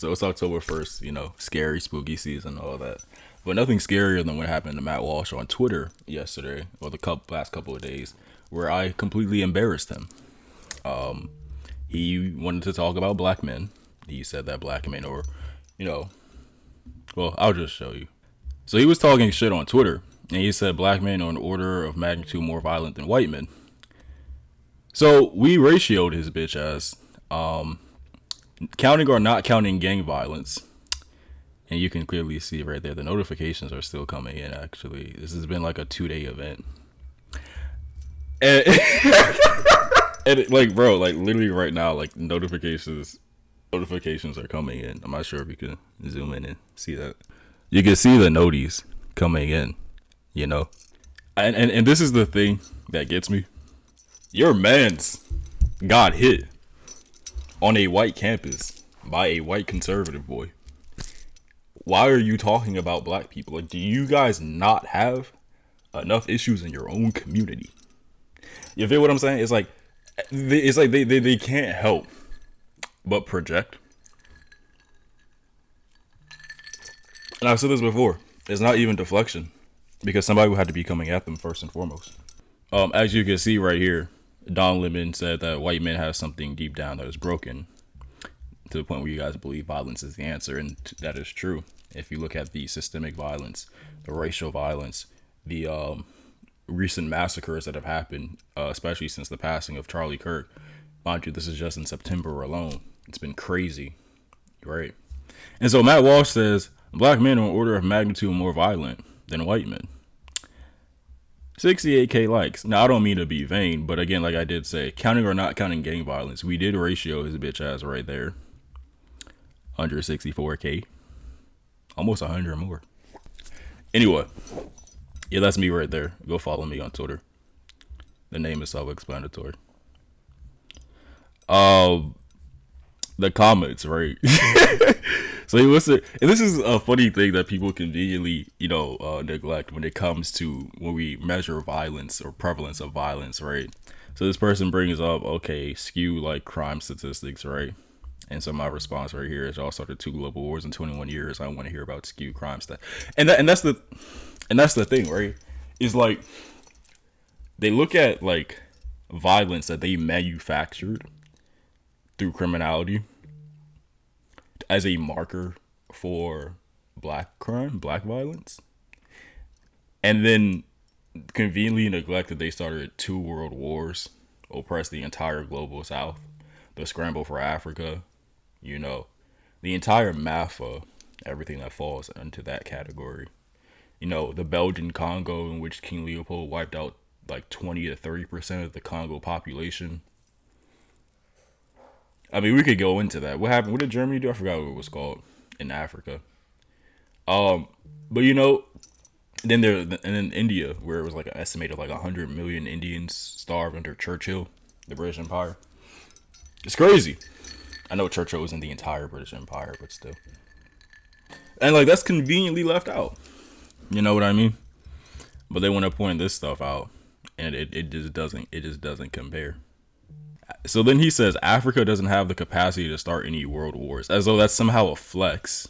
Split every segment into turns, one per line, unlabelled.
So it's October 1st, scary, spooky season, all that. But nothing scarier than what happened to Matt Walsh on Twitter yesterday, or the last couple of days, where I completely embarrassed him. He wanted to talk about black men. He said that black men are, you know, well, I'll just show you. So he was talking shit on Twitter, and he said black men are an order of magnitude more violent than white men. So we ratioed his bitch ass, counting or not counting gang violence. And you can clearly see right there, the notifications are still coming in, actually. This has been like a 2-day event. And, and like, bro, like literally right now, like notifications are coming in. I'm not sure if you can zoom in and see that. You can see the noties coming in, And this is the thing that gets me. Your man's got hit on a white campus by a white conservative boy. Why are you talking about black people? Like, do you guys not have enough issues in your own community? You feel what I'm saying? It's like they can't help but project. And I've said this before. It's not even deflection, because somebody would have to be coming at them first and foremost. As you can see right here, Don Lemon said that white men have something deep down that is broken, to the point where you guys believe violence is the answer, and that is true. If you look at the systemic violence, the racial violence, the recent massacres that have happened, especially since the passing of Charlie Kirk. Mind you, this is just in September alone. It's been crazy, right? And so Matt Walsh says, black men are an order of magnitude more violent than white men. 68K likes. Now, I don't mean to be vain, but again, like I did say, counting or not counting gang violence, we did ratio his bitch ass right there. 164K. Almost 100 more. Anyway, yeah, that's me right there. Go follow me on Twitter. The name is self-explanatory. The comments, right? So he was, and this is a funny thing that people conveniently, neglect when it comes to when we measure violence or prevalence of violence, right? So this person brings up, okay, skew like crime statistics, right? And so my response right here is, y'all started 2 global wars in 21 years. I want to hear about skew crime stats. And that's the thing, right? Is like they look at like violence that they manufactured through criminality as a marker for black crime, black violence, and then conveniently neglect that they started 2 world wars, oppressed the entire global south, the scramble for Africa, the entire MAFA, everything that falls into that category. The Belgian Congo, in which King Leopold wiped out like 20 to 30% of the Congo population. I mean, we could go into that. What happened? What did Germany do? I forgot what it was called in Africa. But then in India, where it was like an estimated like 100 million Indians starved under Churchill, the British Empire. It's crazy. I know Churchill was in the entire British Empire, but still. And like that's conveniently left out. You know what I mean? But they want to point this stuff out, and it just doesn't compare. So then he says Africa doesn't have the capacity to start any world wars, as though that's somehow a flex.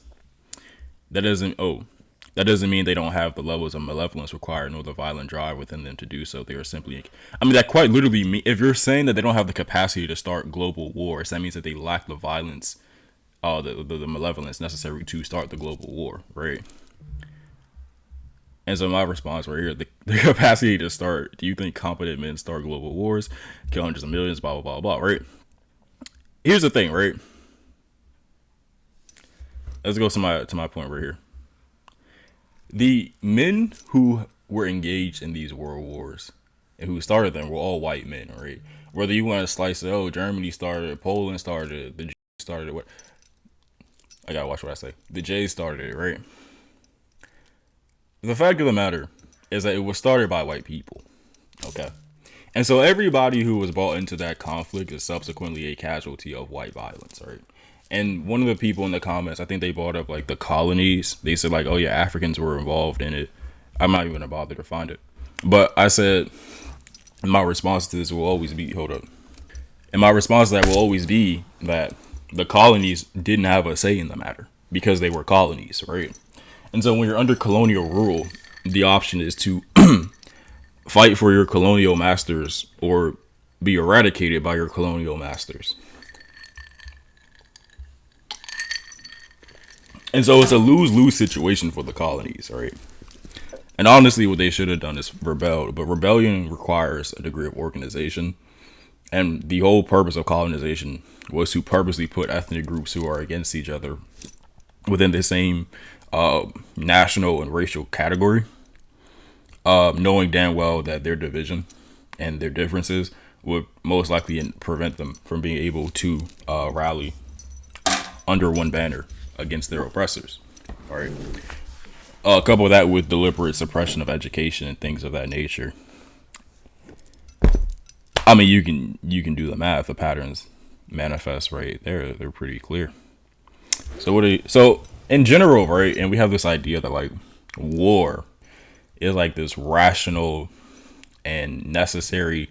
That doesn't mean they don't have the levels of malevolence required nor the violent drive within them to do so. They are simply, that quite literally if you're saying that they don't have the capacity to start global wars, that means that they lack the violence, the malevolence necessary to start the global war, right? And so my response right here, the capacity to start, do you think competent men start global wars, kill hundreds of millions, blah, blah, blah, blah, right? Here's the thing, right? Let's go to my point right here. The men who were engaged in these world wars and who started them were all white men, right? Whether you want to slice it, Germany started, Poland started, the Jays started, what? I gotta watch what I say. The Jays started it, right? The fact of the matter is that it was started by white people, okay? And so everybody who was brought into that conflict is subsequently a casualty of white violence, right? And one of the people in the comments, I think they brought up like the colonies. They said like, oh yeah, Africans were involved in it. I'm not even gonna bother to find it. But I said, my response to this will always be, and my response to that will always be that the colonies didn't have a say in the matter because they were colonies, right? And so when you're under colonial rule, the option is to fight for your colonial masters or be eradicated by your colonial masters. And so it's a lose-lose situation for the colonies, right? And honestly, what they should have done is rebel. But rebellion requires a degree of organization. And the whole purpose of colonization was to purposely put ethnic groups who are against each other within the same national and racial category, knowing damn well that their division and their differences would most likely prevent them from being able to rally under one banner against their oppressors. All right. Couple that with deliberate suppression of education and things of that nature. I mean, you can do the math. The patterns manifest right there. They're pretty clear. So in general, right? And we have this idea that like war is like this rational and necessary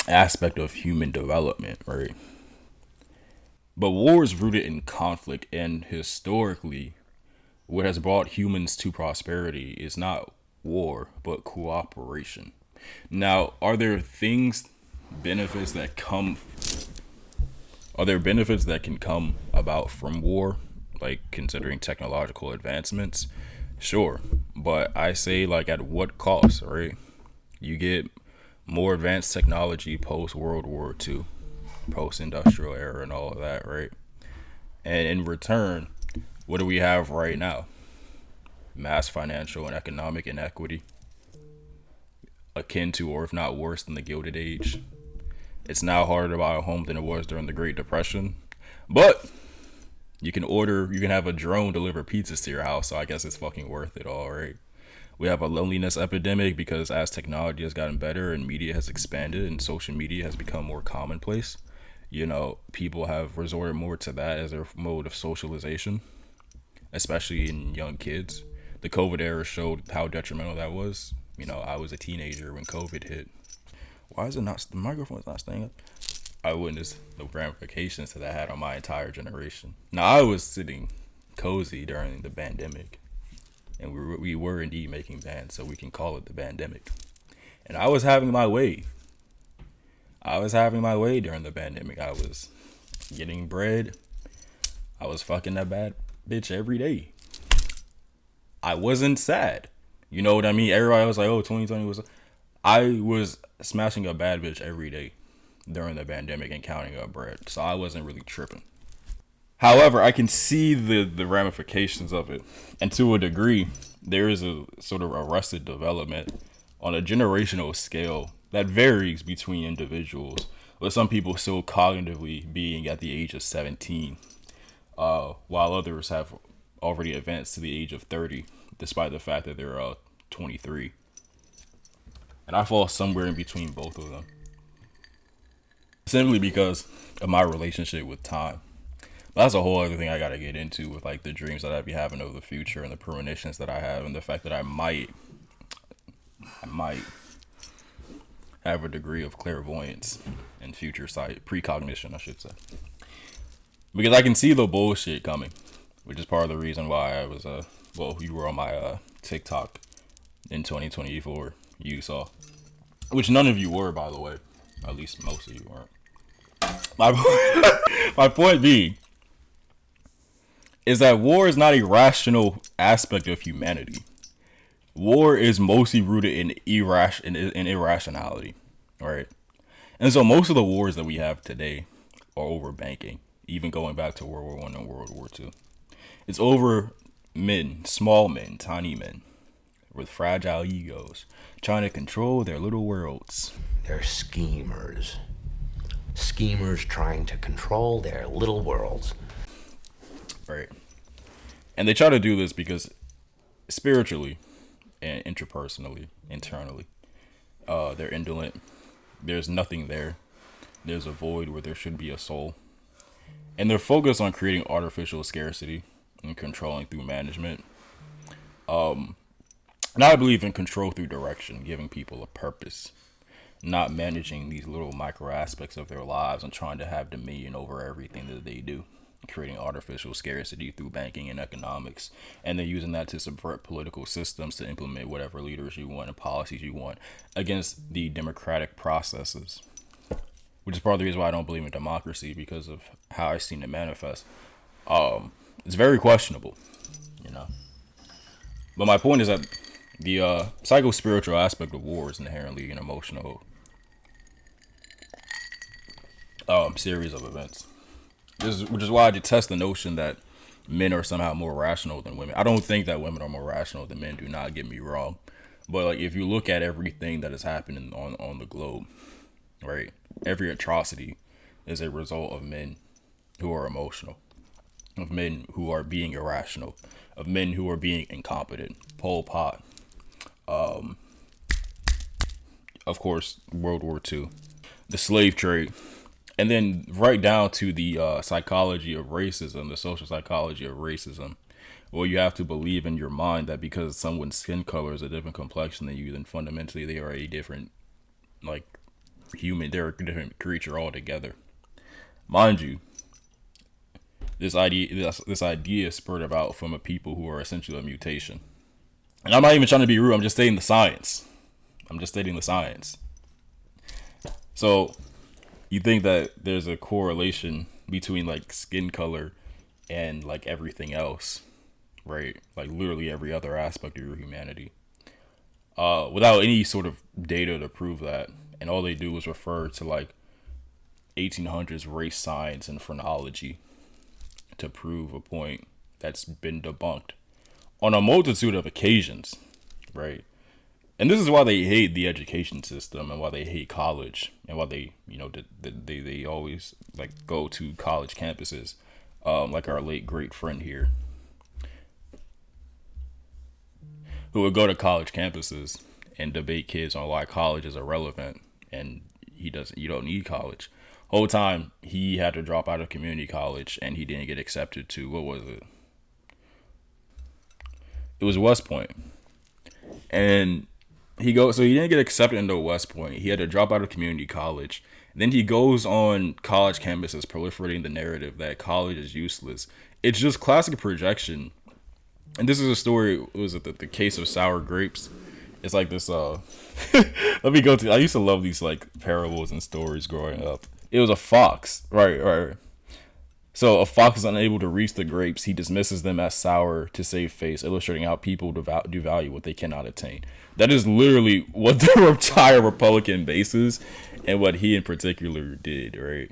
aspect of human development, right? But war is rooted in conflict, and historically, what has brought humans to prosperity is not war, but cooperation. Now, benefits that come, are there benefits that can come about from war, like considering technological advancements? Sure, but I say like at what cost, right? You get more advanced technology post World War II, post industrial era, and all of that, right? And in return, what do we have right now? Mass financial and economic inequity, akin to, or if not worse than, the Gilded Age. It's now harder to buy a home than it was during the Great Depression, but you can have a drone deliver pizzas to your house, so I guess it's fucking worth it all, right? We have a loneliness epidemic because as technology has gotten better and media has expanded and social media has become more commonplace, people have resorted more to that as their mode of socialization, especially in young kids. The COVID era showed how detrimental that was. I was a teenager when COVID hit. Why is it not, the microphone's not staying up? I witnessed the ramifications that had on my entire generation. Now, I was sitting cozy during the pandemic, and we were indeed making bands, so we can call it the pandemic. And I was having my way. During the pandemic. I was getting bread. I was fucking that bad bitch every day. I wasn't sad. You know what I mean? Everybody was like, oh, 2020 was... I was smashing a bad bitch every day during the pandemic and counting up bread. So I wasn't really tripping. However, I can see the ramifications of it. And to a degree, there is a sort of arrested development on a generational scale that varies between individuals, with some people still cognitively being at the age of 17, while others have already advanced to the age of 30, despite the fact that they're 23. And I fall somewhere in between both of them, simply because of my relationship with time. But that's a whole other thing I gotta get into, with like the dreams that I be having of the future and the premonitions that I have, and the fact that I might have a degree of clairvoyance and future sight, precognition, I should say, because I can see the bullshit coming, which is part of the reason why I was you were on my TikTok in 2024. You saw, which none of you were, by the way. At least most of you weren't. My point being is that war is not a rational aspect of humanity. War is mostly rooted in irrationality, right? And so most of the wars that we have today are over banking, even going back to World War One and World War Two. It's over men, small men, tiny men, with fragile egos, trying to control their little worlds.
They're schemers. Schemers trying to control their little worlds.
Right. And they try to do this because spiritually and interpersonally, internally, they're indolent. There's nothing there. There's a void where there should be a soul. And they're focused on creating artificial scarcity and controlling through management. And I believe in control through direction, giving people a purpose. not managing these little micro aspects of their lives and trying to have dominion over everything that they do, creating artificial scarcity through banking and economics, and then using that to subvert political systems to implement whatever leaders you want and policies you want against the democratic processes, which is part of the reason why I don't believe in democracy, because of how I've seen it manifest. It's very questionable, you know. But my point is that the psycho-spiritual aspect of war is inherently an emotional series of events. Which is why I detest the notion that men are somehow more rational than women. I don't think that women are more rational than men. Do not get me wrong, but like if you look at everything that is happening on the globe, right? Every atrocity is a result of men who are emotional, of men who are being irrational, of men who are being incompetent. Pol Pot, of course, World War II, the slave trade, and then right down to the psychology of racism, the social psychology of racism. Well, you have to believe in your mind that because someone's skin color is a different complexion than you, then fundamentally they are a different, like, human. They're a different creature altogether. Mind you, this idea is spurred about from a people who are essentially a mutation. And I'm not even trying to be rude. I'm just stating the science. So you think that there's a correlation between like skin color and like everything else, right? Like literally every other aspect of your humanity, without any sort of data to prove that. And all they do is refer to like 1800s race science and phrenology to prove a point that's been debunked on a multitude of occasions, right? And this is why they hate the education system and why they hate college and why they, they always like go to college campuses, like our late great friend here, who would go to college campuses and debate kids on why college is irrelevant and you don't need college. Whole time he had to drop out of community college and he didn't get accepted to, what was it? It was West Point. And he didn't get accepted into West Point. He had to drop out of community college. Then he goes on college campuses proliferating the narrative that college is useless. It's just classic projection. And this is a story, was it the case of sour grapes? It's like this, let me go to, I used to love these like parables and stories growing up. It was a fox, right. So a fox is unable to reach the grapes. He dismisses them as sour to save face, illustrating how people do value what they cannot attain. That is literally what the entire Republican base is and what he in particular did, right?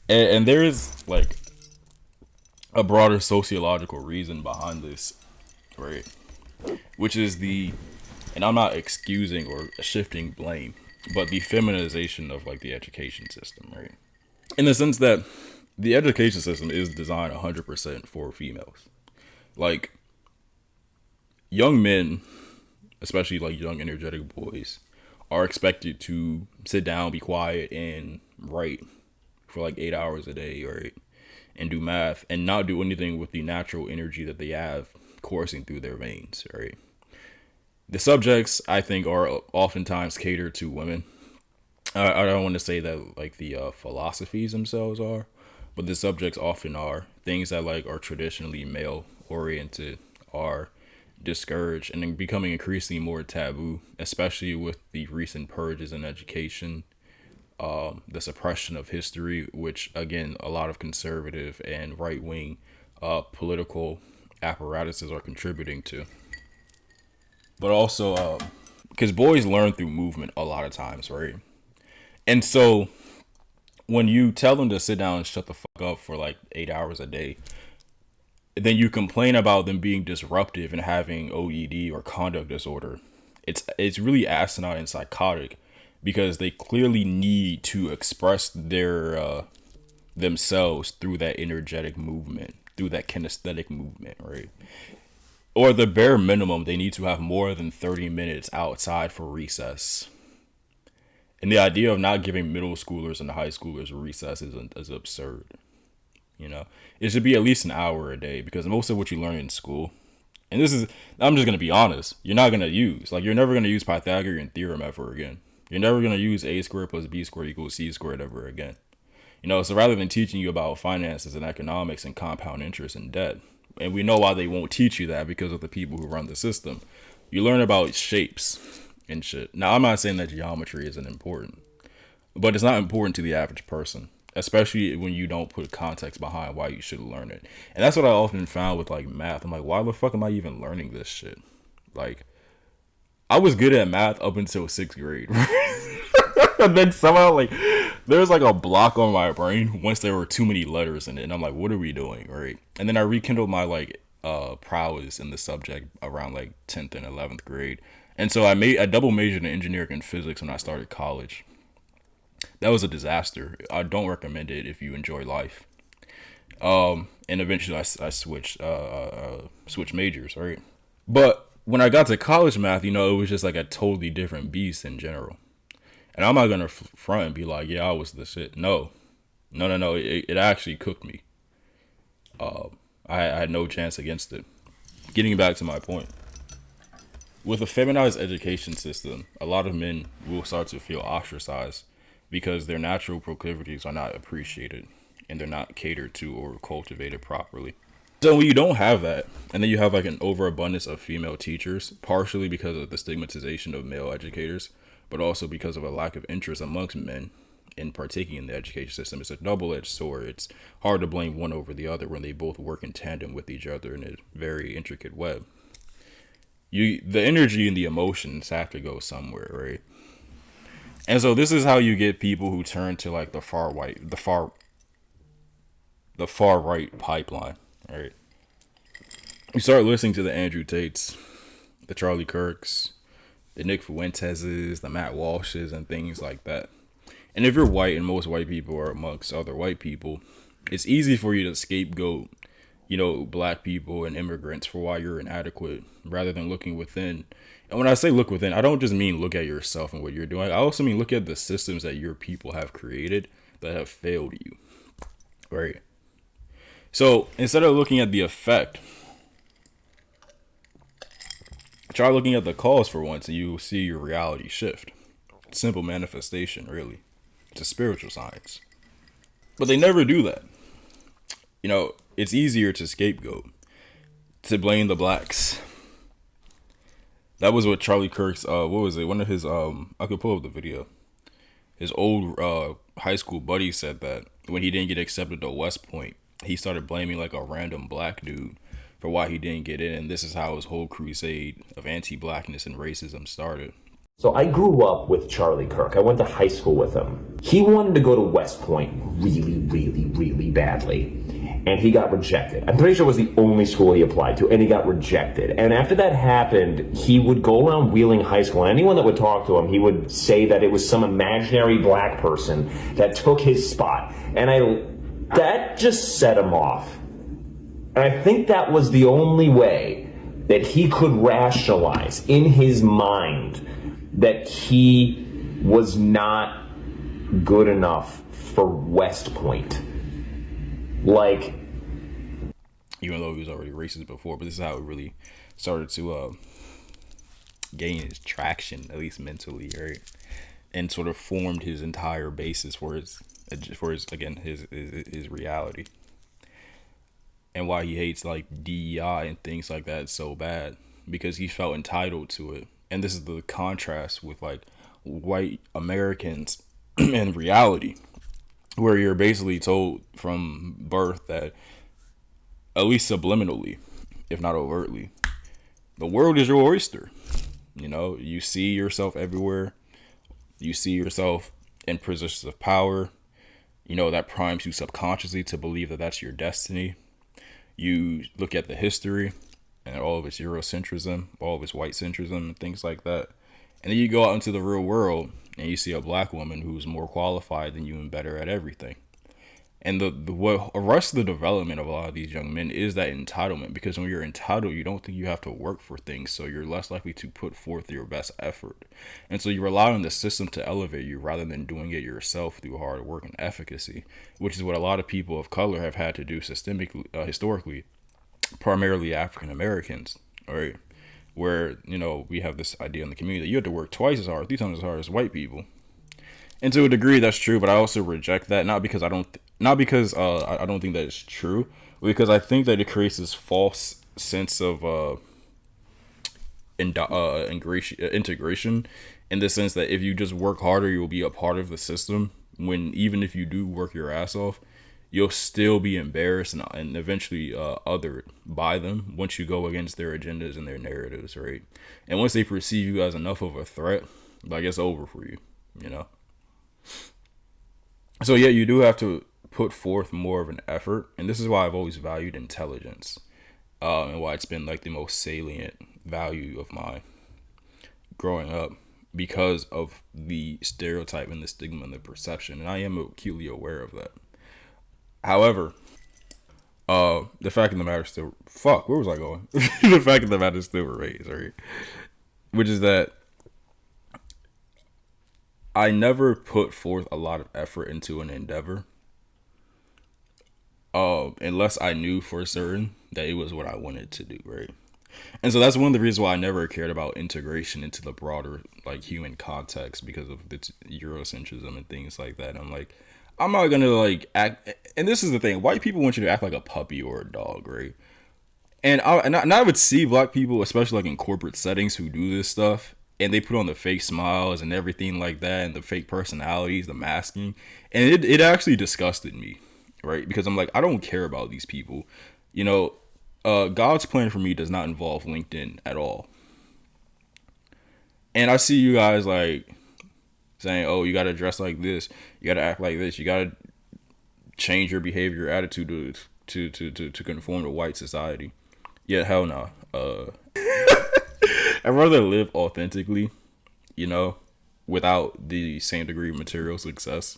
And there is like a broader sociological reason behind this, right? Which is and I'm not excusing or shifting blame, but the feminization of like the education system, right? In the sense that the education system is designed 100% for females. Like, young men, especially like young energetic boys, are expected to sit down, be quiet, and write for like 8 hours a day, right? And do math and not do anything with the natural energy that they have coursing through their veins, right? The subjects, I think, are oftentimes catered to women. I don't want to say that like the philosophies themselves are, but the subjects often are. Things that like are traditionally male oriented are discouraged and then becoming increasingly more taboo, especially with the recent purges in education, the suppression of history, which again a lot of conservative and right wing political apparatuses are contributing to. But also because boys learn through movement a lot of times, right? And so when you tell them to sit down and shut the fuck up for like 8 hours a day, then you complain about them being disruptive and having OED or conduct disorder. It's really asinine and psychotic because they clearly need to express their themselves through that energetic movement, through that kinesthetic movement, right? Or the bare minimum, they need to have more than 30 minutes outside for recess. And the idea of not giving middle schoolers and high schoolers recess is absurd. It should be at least an hour a day because most of what you learn in school, and I'm just going to be honest, you're not going to use. Like, you're never going to use Pythagorean theorem ever again. You're never going to use a squared plus b squared equals c squared ever again. So rather than teaching you about finances and economics and compound interest and debt, and we know why they won't teach you that, because of the people who run the system, you learn about shapes and shit. Now, I'm not saying that geometry isn't important, but it's not important to the average person, especially when you don't put context behind why you should learn it. And that's what I often found with like math. I'm like, why the fuck am I even learning this shit? Like, I was good at math up until 6th grade. And then somehow, like, there's like a block on my brain once there were too many letters in it. And I'm like, what are we doing? Right. And then I rekindled my like prowess in the subject around like 10th and 11th grade. And so I double majored in engineering and physics when I started college. That was a disaster. I don't recommend it if you enjoy life. And eventually I switched majors, right? But when I got to college math, it was just like a totally different beast in general. And I'm not gonna front and be like, yeah, I was the shit. No. It actually cooked me. I had no chance against it. Getting back to my point. With a feminized education system, a lot of men will start to feel ostracized because their natural proclivities are not appreciated and they're not catered to or cultivated properly. So when you don't have that, and then you have like an overabundance of female teachers, partially because of the stigmatization of male educators, but also because of a lack of interest amongst men in partaking in the education system, it's a double-edged sword. It's hard to blame one over the other when they both work in tandem with each other in a very intricate web. The energy and the emotions have to go somewhere, right? And so this is how you get people who turn to like the far right pipeline, right? You start listening to the Andrew Tates, the Charlie Kirks, the Nick Fuenteses, the Matt Walshes, and things like that. And if you're white, and most white people are amongst other white people, it's easy for you to scapegoat, black people and immigrants for why you're inadequate, rather than looking within. And when I say look within, I don't just mean look at yourself and what you're doing. I also mean look at the systems that your people have created that have failed you, right? So instead of looking at the effect, try looking at the cause for once, and you will see your reality shift. Simple manifestation, really. It's a spiritual science. But they never do that. It's easier to scapegoat, to blame the blacks. That was what Charlie Kirk's, what was it? One of his, I could pull up the video. His old high school buddy said that when he didn't get accepted to West Point, he started blaming like a random black dude for why he didn't get in. And this is how his whole crusade of anti-blackness and racism started.
So I grew up with Charlie Kirk. I went to high school with him. He wanted to go to West Point really, really, really badly. And he got rejected. I'm pretty sure it was the only school he applied to, and he got rejected. And after that happened, he would go around Wheeling High School, and anyone that would talk to him, he would say that it was some imaginary black person that took his spot. And that just set him off. And I think that was the only way that he could rationalize in his mind that he was not good enough for West Point. Like,
even though he was already racist before, but this is how it really started to gain his traction, at least mentally, right? And sort of formed his entire basis for his reality, and why he hates like DEI and things like that so bad, because he felt entitled to it. And this is the contrast with like white Americans and reality, where you're basically told from birth that, at least subliminally, if not overtly, the world is your oyster. You see yourself everywhere. You see yourself in positions of power. That primes you subconsciously to believe that that's your destiny. You look at the history and all of its Eurocentrism, all of its white centrism, and things like that. And then you go out into the real world and you see a black woman who's more qualified than you and better at everything. And what arrests the development of a lot of these young men is that entitlement, because when you're entitled, you don't think you have to work for things, so you're less likely to put forth your best effort. And so you rely on the system to elevate you rather than doing it yourself through hard work and efficacy, which is what a lot of people of color have had to do systemically, historically, primarily African Americans, right? where, you know, we have this idea in the community that you have to work twice as hard, 3 times as hard as white people. And to a degree, that's true, but I also reject that, not because I don't think that it's true, but because I think that it creates this false sense of integration, in the sense that if you just work harder, you'll be a part of the system. When even if you do work your ass off, you'll still be embarrassed and eventually othered by them once you go against their agendas and their narratives, right? And once they perceive you as enough of a threat, like, it's over for you, you know? So yeah, you do have to put forth more of an effort, and this is why I've always valued intelligence, and why it's been like the most salient value of my growing up, because of the stereotype and the stigma and the perception, and I am acutely aware of that. However, the fact of the matter still, where was I going? The fact of the matter still remains, right? Which is that I never put forth a lot of effort into an endeavor, unless I knew for certain that it was what I wanted to do, right? And so that's one of the reasons why I never cared about integration into the broader, like, human context, because of the Eurocentrism and things like that. I'm like, I'm not gonna, like, act. And this is the thing: white people want you to act like a puppy or a dog, right? And I would see black people, especially like in corporate settings, who do this stuff, and they put on the fake smiles and everything like that, and the fake personalities, the masking, and it actually disgusted me, right? Because I'm like, I don't care about these people, you know. God's plan for me does not involve LinkedIn at all. And I see you guys, like, saying, oh, you gotta dress like this, you gotta act like this, you gotta change your behavior, your attitude to conform to white society. Yeah, hell no. I'd rather live authentically, you know, without the same degree of material success,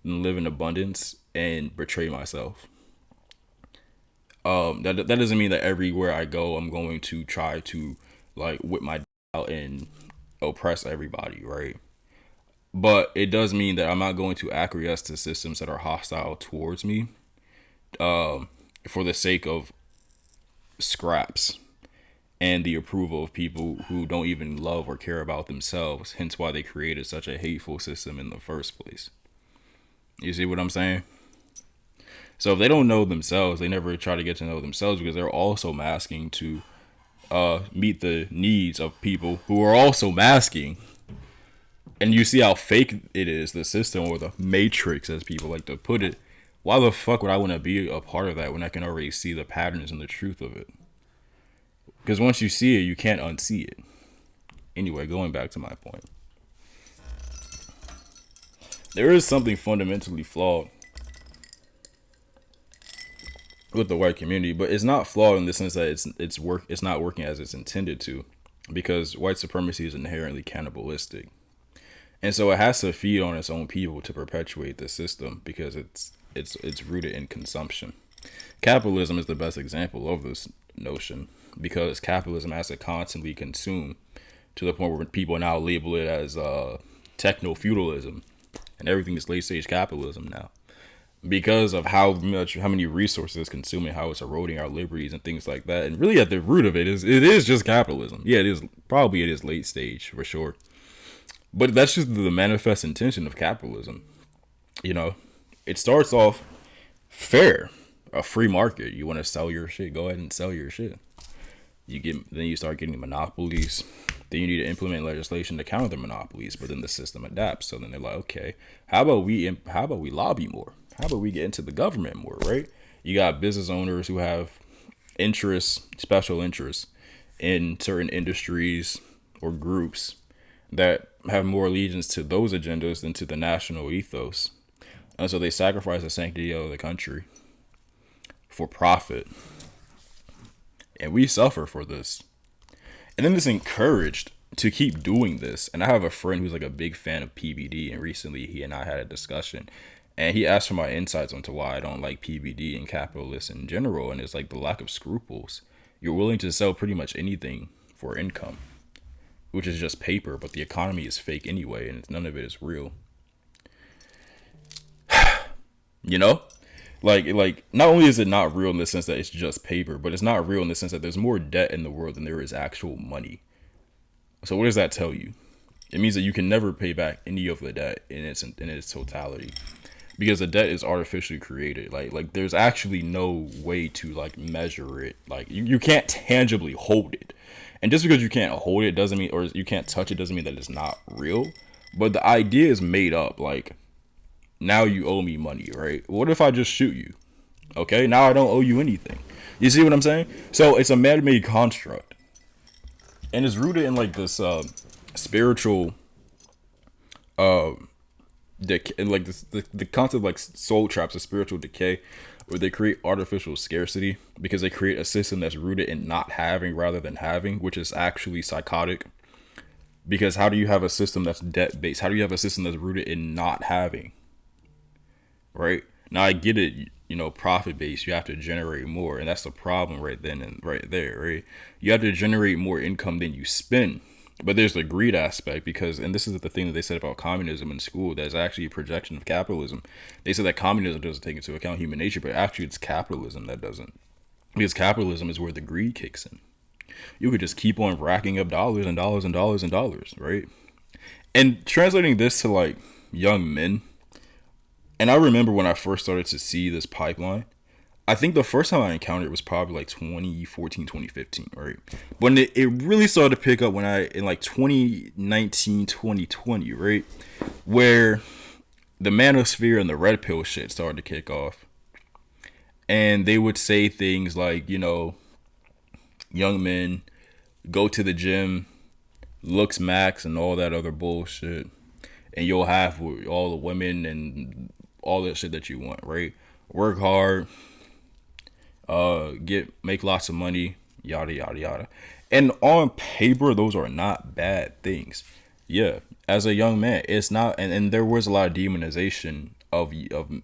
than live in abundance and betray myself. That doesn't mean that everywhere I go, I'm going to try to, like, whip my out and oppress everybody, right? But it does mean that I'm not going to acquiesce to systems that are hostile towards me, for the sake of scraps and the approval of people who don't even love or care about themselves. Hence why they created such a hateful system in the first place. You see what I'm saying? So if they don't know themselves, they never try to get to know themselves, because they're also masking to meet the needs of people who are also masking. And you see how fake it is, the system, or the matrix, as people like to put it. Why the fuck would I want to be a part of that when I can already see the patterns and the truth of it? Because once you see it, you can't unsee it. Anyway, going back to my point. There is something fundamentally flawed with the white community, but it's not flawed in the sense that it's not working as it's intended to, because white supremacy is inherently cannibalistic. And so it has to feed on its own people to perpetuate the system, because it's rooted in consumption. Capitalism is the best example of this notion, because capitalism has to constantly consume, to the point where people now label it as techno-feudalism, and everything is late stage capitalism now, because of how many resources it's consuming, how it's eroding our liberties and things like that. And really, at the root of it is just capitalism. Yeah, it is late stage for sure. But that's just the manifest intention of capitalism. You know, it starts off fair, a free market. You want to sell your shit, go ahead and sell your shit. Then you start getting monopolies. Then you need to implement legislation to counter the monopolies. But then the system adapts. So then they're like, okay, how about we lobby more? How about we get into the government more, right? You got business owners who have special interests in certain industries or groups that have more allegiance to those agendas than to the national ethos. And so they sacrifice the sanctity of the country for profit. And we suffer for this. And then it's encouraged to keep doing this. And I have a friend who's like a big fan of PBD, and recently he and I had a discussion, and he asked for my insights onto why I don't like PBD and capitalists in general. And it's like the lack of scruples. You're willing to sell pretty much anything for income, which is just paper, but the economy is fake anyway, and none of it is real. You know? Like not only is it not real in the sense that it's just paper, but it's not real in the sense that there's more debt in the world than there is actual money. So what does that tell you? It means that you can never pay back any of the debt in its totality, because the debt is artificially created. Like there's actually no way to like measure it. Like you can't tangibly hold it. And just because you can't hold it doesn't mean, or you can't touch it doesn't mean that it's not real. But the idea is made up. Like, now you owe me money, right? What if I just shoot you? Okay, now I don't owe you anything. You see what I'm saying? So it's a man-made construct, and it's rooted in like this spiritual and like the concept of like soul traps, of spiritual decay, where they create artificial scarcity because they create a system that's rooted in not having rather than having, which is actually psychotic. Because how do you have a system that's debt based? How do you have a system that's rooted in not having? Right? Now I get it, you know, profit based, you have to generate more, and that's the problem right then and right there, right? You have to generate more income than you spend. But there's the greed aspect, because, and this is the thing that they said about communism in school, that's actually a projection of capitalism. They said that communism doesn't take into account human nature, but actually it's capitalism that doesn't. Because capitalism is where the greed kicks in. You could just keep on racking up dollars and dollars and dollars and dollars, right? And translating this to like young men, and I remember when I first started to see this pipeline, I think the first time I encountered it was probably like 2014, 2015, right? When it really started to pick up in like 2019, 2020, right? Where the manosphere and the red pill shit started to kick off. And they would say things like, you know, young men, go to the gym, looks max, and all that other bullshit. And you'll have all the women and all that shit that you want, right? Work hard. Make lots of money, yada yada yada. And on paper, those are not bad things. Yeah, as a young man, it's not, and there was a lot of demonization of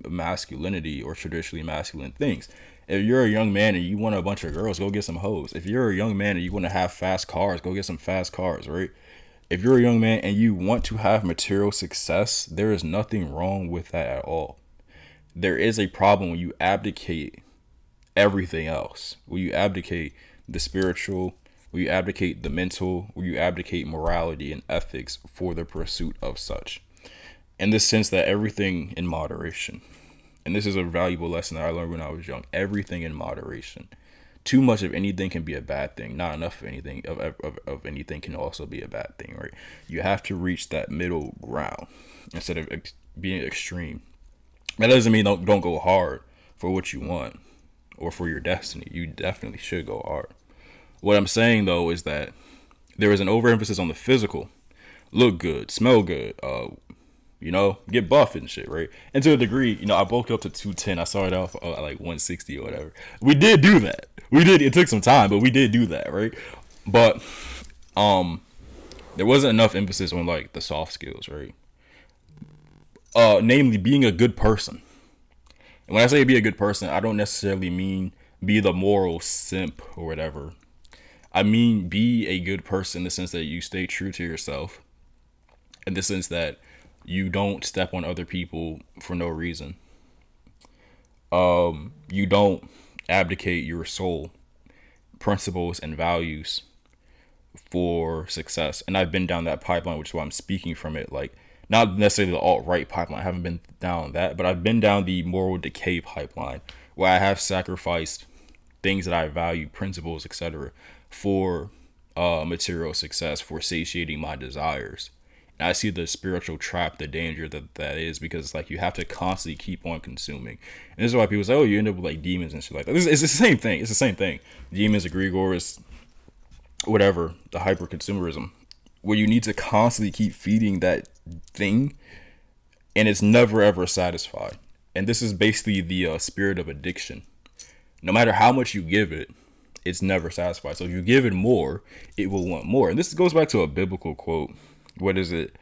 masculinity or traditionally masculine things. If you're a young man and you want a bunch of girls, go get some hoes. If you're a young man and you want to have fast cars, go get some fast cars, right? If you're a young man and you want to have material success, there is nothing wrong with that at all. There is a problem when you abdicate everything else, where you abdicate the spiritual, where you abdicate the mental, where you abdicate morality and ethics for the pursuit of such. In the sense that everything in moderation. And this is a valuable lesson that I learned when I was young. Everything in moderation. Too much of anything can be a bad thing. Not enough of anything of anything can also be a bad thing, right? You have to reach that middle ground instead of being extreme. That doesn't mean don't go hard for what you want or for your destiny. You definitely should go hard. What I'm saying though is that there is an overemphasis on the physical. Look good, smell good, you know, get buff and shit, right? And to a degree, you know, I bulked up to 210. I started off at like 160 or whatever. We did do that. We did. It took some time, but we did do that, right? But there wasn't enough emphasis on like the soft skills, right? Namely being a good person. And when I say be a good person, I don't necessarily mean be the moral simp or whatever. I mean be a good person in the sense that you stay true to yourself. In the sense that you don't step on other people for no reason. You don't abdicate your soul, principles, and values for success. And I've been down that pipeline, which is why I'm speaking from it. Like, not necessarily the alt-right pipeline. I haven't been down that, but I've been down the moral decay pipeline, where I have sacrificed things that I value, principles, etc., for material success, for satiating my desires. And I see the spiritual trap, the danger that is, because it's like you have to constantly keep on consuming. And this is why people say, oh, you end up with like demons and shit like that. It's the same thing. It's the same thing. Demons, egregores, whatever, the hyper consumerism, where you need to constantly keep feeding that thing, and it's never ever satisfied. And this is basically the spirit of addiction. No matter how much you give it, it's never satisfied. So if you give it more, it will want more. And this goes back to a biblical quote. What is it?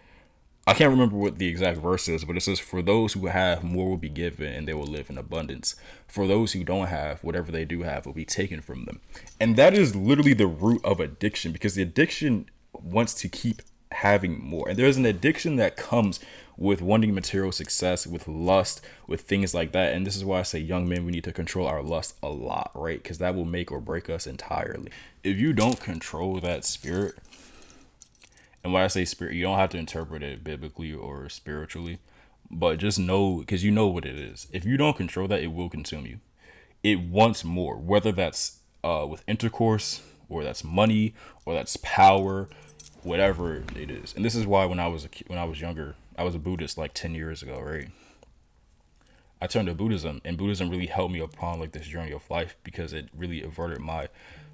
I can't remember what the exact verse is, but it says, for those who have, more will be given and they will live in abundance. For those who don't have, whatever they do have will be taken from them. And that is literally the root of addiction, because the addiction wants to keep having more. And there's an addiction that comes with wanting material success, with lust, with things like that. And this is why I say, young men, we need to control our lust a lot, right? Because that will make or break us entirely. If you don't control that spirit, and when I say spirit, you don't have to interpret it biblically or spiritually, but just know, because you know what it is. If you don't control that, it will consume you. It wants more, whether that's with intercourse, or that's money, or that's power, whatever it is. And this is why when I was younger, I was a Buddhist like 10 years ago, right? I turned to Buddhism, and Buddhism really helped me upon like this journey of life, because it really averted my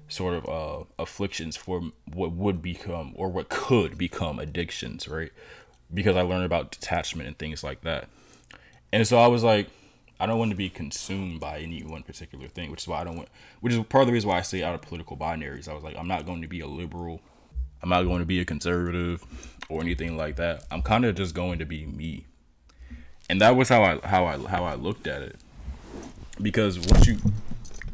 sort of afflictions for what would become, or what could become, addictions, right? Because I learned about detachment and things like that. And so I was like, I don't want to be consumed by any one particular thing, which is why which is part of the reason why I stay out of political binaries. I was like, I'm not going to be a liberal, I'm not going to be a conservative or anything like that. I'm kind of just going to be me. And that was how I looked at it. Because once you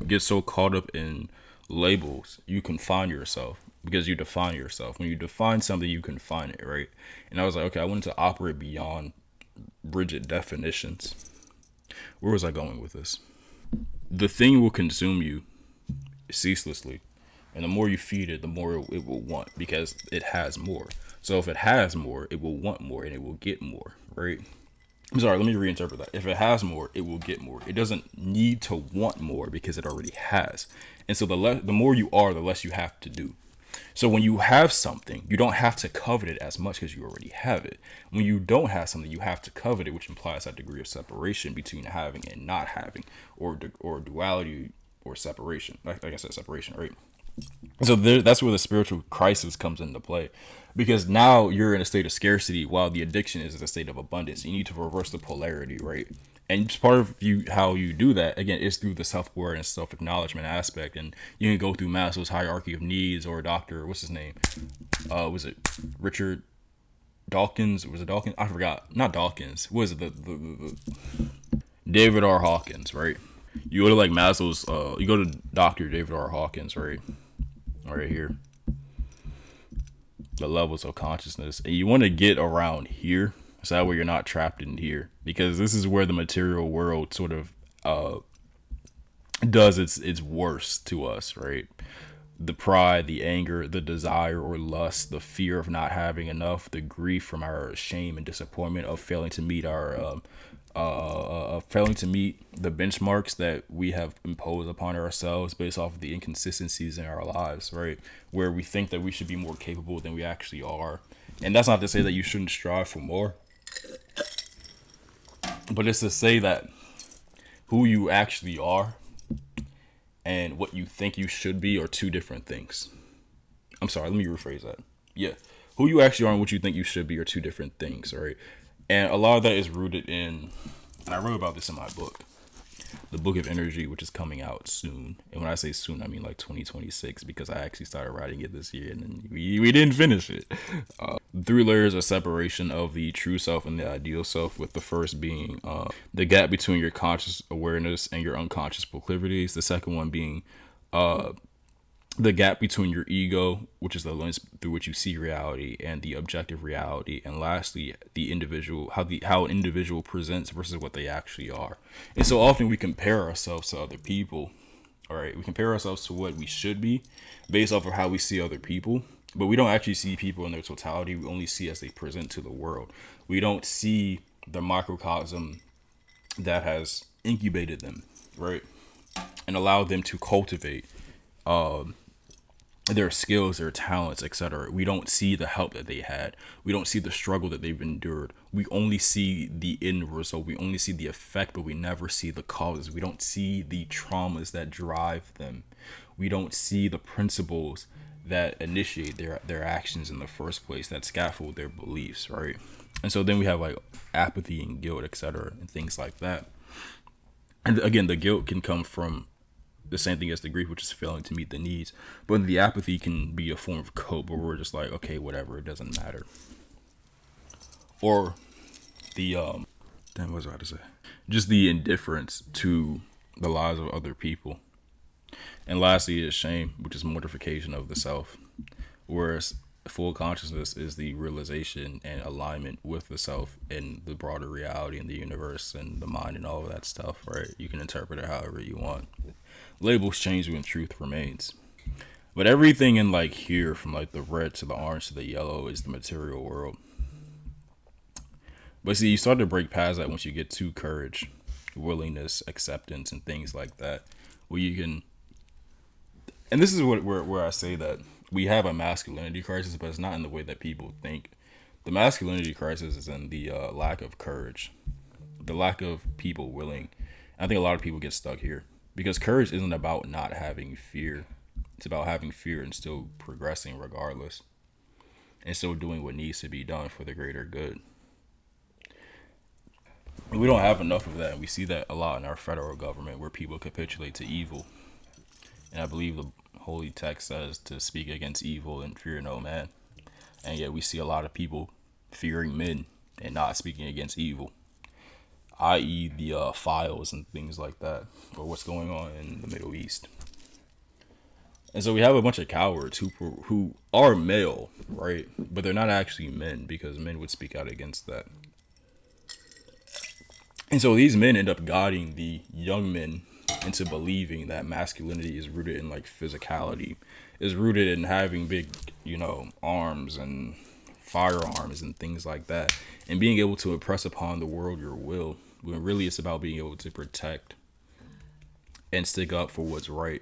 get so caught up in labels, you confine yourself, because you define yourself. When you define something, you confine it, right? And I was like, okay, I wanted to operate beyond rigid definitions. Where was I going with this? The thing will consume you ceaselessly. And the more you feed it, the more it will want, because it has more. So if it has more, it will want more, and it will get more, right? I'm sorry, let me reinterpret that. If it has more, it will get more. It doesn't need to want more, because it already has. And so the more you are, the less you have to do. So when you have something, you don't have to covet it as much, because you already have it. When you don't have something, you have to covet it, which implies that degree of separation between having and not having, or duality, or separation. Like I said, separation, right? So that's where the spiritual crisis comes into play, because now you're in a state of scarcity while the addiction is in a state of abundance. You need to reverse the polarity, right? And part of how you do that, again, is through the self-awareness, self-acknowledgement aspect. And you can go through Maslow's hierarchy of needs, or Dr. what's his name? Was it Richard Dawkins? Was it Dawkins? I forgot. Not Dawkins. What is it? The David R. Hawkins, right? You go to like Maslow's, you go to Dr. David R. Hawkins, right? Right here. The levels of consciousness. And you want to get around here, so that way you're not trapped in here. Because this is where the material world sort of does its worst to us, right? The pride, the anger, the desire or lust, the fear of not having enough, the grief from our shame and disappointment of failing to meet our failing to meet the benchmarks that we have imposed upon ourselves based off of the inconsistencies in our lives, right? Where we think that we should be more capable than we actually are. And that's not to say that you shouldn't strive for more, but it's to say that who you actually are and what you think you should be are two different things. I'm sorry, let me rephrase that. Yeah. Who you actually are and what you think you should be are two different things, right? And a lot of that is rooted in, and I wrote about this in my book, the Book of Energy, which is coming out soon. And when I say soon, I mean like 2026, because I actually started writing it this year and then we didn't finish it. 3 layers of separation of the true self and the ideal self, with the first being the gap between your conscious awareness and your unconscious proclivities. The second one being the gap between your ego, which is the lens through which you see reality, and the objective reality. And lastly, the individual, how an individual presents versus what they actually are. And so often we compare ourselves to other people. All right, we compare ourselves to what we should be based off of how we see other people, but we don't actually see people in their totality. We only see as they present to the world. We don't see the microcosm that has incubated them, right, and allowed them to cultivate their skills, their talents, etc. We don't see the help that they had. We don't see the struggle that they've endured. We only see the end result. We only see the effect, but we never see the causes. We don't see the traumas that drive them. We don't see the principles that initiate their actions in the first place, that scaffold their beliefs, right? And so then we have like apathy and guilt, etc., and things like that. And again, the guilt can come from the same thing as the grief, which is failing to meet the needs. But the apathy can be a form of cope, where we're just like, okay, whatever, it doesn't matter. Or the what was I about to say? Just the indifference to the lives of other people. And lastly is shame, which is mortification of the self. Whereas full consciousness is the realization and alignment with the self and the broader reality in the universe and the mind and all of that stuff, right? You can interpret it however you want. Labels change when truth remains. But everything in like here, from like the red to the orange to the yellow, is the material world. But see, you start to break past that once you get to courage, willingness, acceptance, and things like that, where you can. And this is where I say that we have a masculinity crisis, but it's not in the way that people think. The masculinity crisis is in the lack of courage, the lack of people willing. I think a lot of people get stuck here because courage isn't about not having fear. It's about having fear and still progressing regardless, and still doing what needs to be done for the greater good. And we don't have enough of that. We see that a lot in our federal government where people capitulate to evil. And I believe the holy text says to speak against evil and fear no man. And yet we see a lot of people fearing men and not speaking against evil, i.e. the files and things like that, or what's going on in the Middle East. And so we have a bunch of cowards who are male, right? But they're not actually men because men would speak out against that. And so these men end up guiding the young men into believing that masculinity is rooted in like physicality, is rooted in having big, arms and firearms and things like that, and being able to impress upon the world your will, when really it's about being able to protect and stick up for what's right.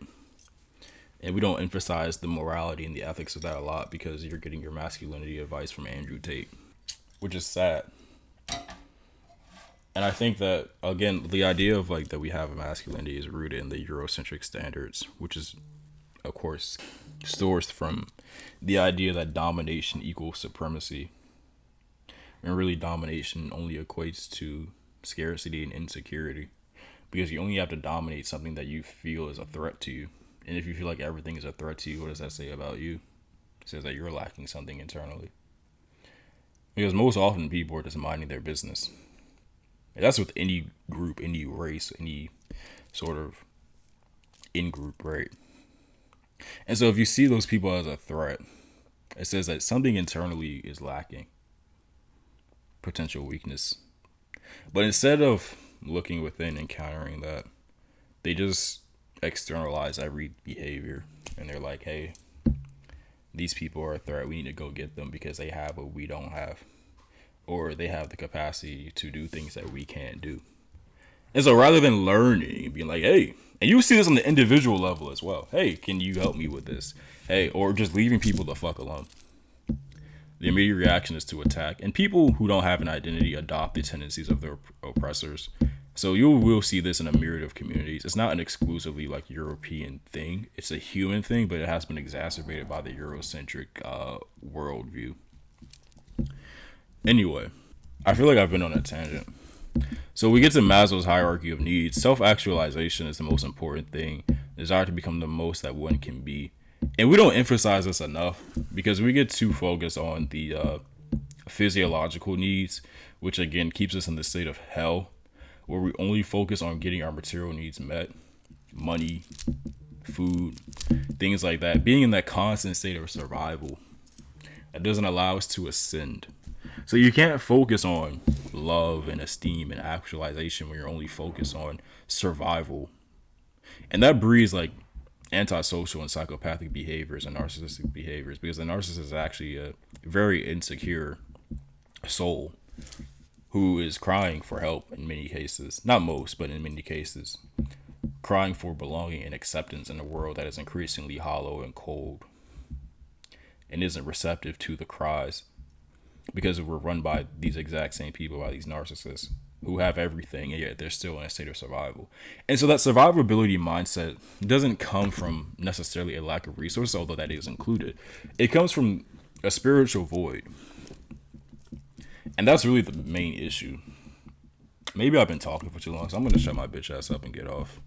And we don't emphasize the morality and the ethics of that a lot because you're getting your masculinity advice from Andrew Tate, which is sad. And I think that, again, the idea of like that we have a masculinity is rooted in the Eurocentric standards, which is, of course, sourced from the idea that domination equals supremacy. And really domination only equates to scarcity and insecurity, because you only have to dominate something that you feel is a threat to you. And if you feel like everything is a threat to you, what does that say about you? It says that you're lacking something internally. Because most often people are just minding their business. And that's with any group, any race, any sort of in-group, right? And so if you see those people as a threat, it says that something internally is lacking. Potential weakness. But instead of looking within and countering that, they just externalize every behavior. And they're like, hey, these people are a threat. We need to go get them because they have what we don't have. Or they have the capacity to do things that we can't do. And so rather than learning, being like, hey, and you see this on the individual level as well. Hey, can you help me with this? Hey, or just leaving people the fuck alone. The immediate reaction is to attack. And people who don't have an identity adopt the tendencies of their oppressors. So you will see this in a myriad of communities. It's not an exclusively like European thing. It's a human thing, but it has been exacerbated by the Eurocentric worldview. Anyway, I feel like I've been on a tangent. So we get to Maslow's hierarchy of needs. Self-actualization is the most important thing. Desire to become the most that one can be. And we don't emphasize this enough because we get too focused on the physiological needs, which again keeps us in the state of hell, where we only focus on getting our material needs met. Money, food, things like that. Being in that constant state of survival. That doesn't allow us to ascend. So you can't focus on love and esteem and actualization when you're only focused on survival. And that breeds like antisocial and psychopathic behaviors and narcissistic behaviors, because the narcissist is actually a very insecure soul who is crying for help in many cases. Not most, but in many cases. Crying for belonging and acceptance in a world that is increasingly hollow and cold and isn't receptive to the cries. Because we're run by these exact same people, by these narcissists who have everything, and yet they're still in a state of survival. And so that survivability mindset doesn't come from necessarily a lack of resources, although that is included. It comes from a spiritual void. And that's really the main issue. Maybe I've been talking for too long, so I'm going to shut my bitch ass up and get off.